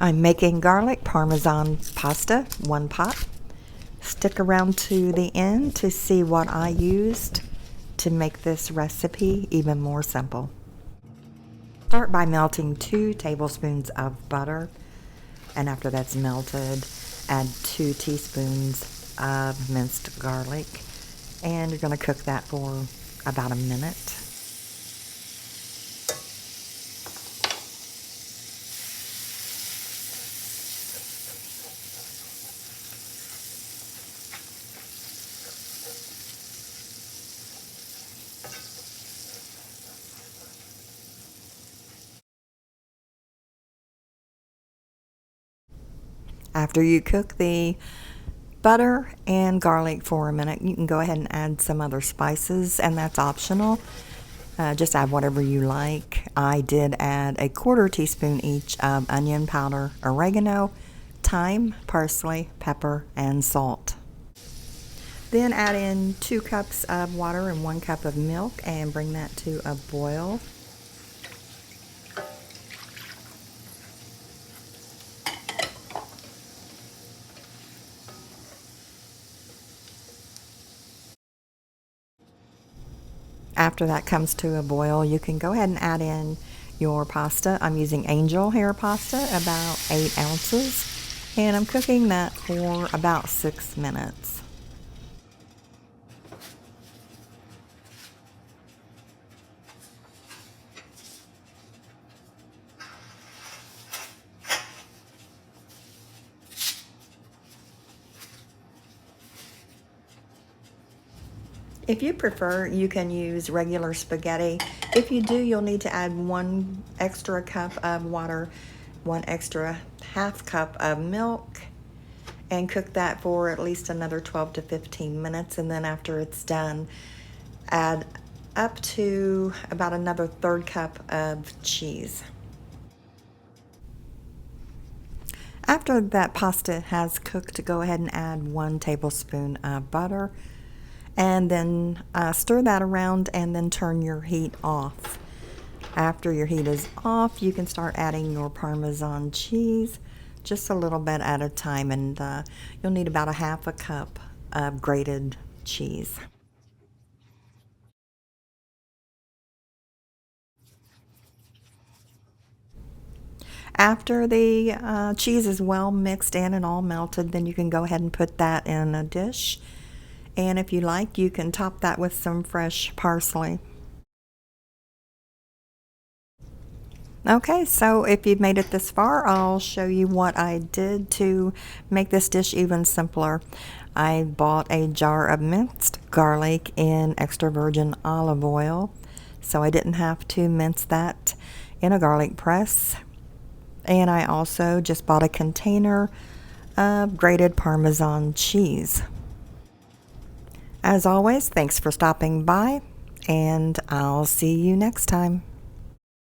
I'm making garlic Parmesan pasta, 1 pot. Stick around to the end to see what I used to make this recipe even more simple. Start by melting 2 tablespoons of butter, and after that's melted, add 2 teaspoons of minced garlic, and you're going to cook that for about a minute. After you cook the butter and garlic for a minute, you can go ahead and add some other spices, and that's optional. Just add whatever you like. I did add a 1/4 teaspoon each of onion powder, oregano, thyme, parsley, pepper, and salt. Then add in 2 cups of water and 1 cup of milk and bring that to a boil. After that comes to a boil, you can go ahead and add in your pasta. I'm using angel hair pasta, about 8 ounces, and I'm cooking that for about 6 minutes. If you prefer, you can use regular spaghetti. If you do, you'll need to add 1 extra cup of water, 1 extra half cup of milk, and cook that for at least another 12 to 15 minutes. And then after it's done, add up to about another 1/3 cup of cheese. After that pasta has cooked, go ahead and add 1 tablespoon of butter, and then stir that around and then turn your heat off. After your heat is off, you can start adding your Parmesan cheese, just a little bit at a time, and you'll need about 1/2 cup of grated cheese. After the cheese is well mixed in and all melted, then you can go ahead and put that in a dish. And if you like, you can top that with some fresh parsley. Okay, so if you've made it this far, I'll show you what I did to make this dish even simpler. I bought a jar of minced garlic in extra virgin olive oil, so I didn't have to mince that in a garlic press. And I also just bought a container of grated Parmesan cheese. As always, thanks for stopping by, and I'll see you next time.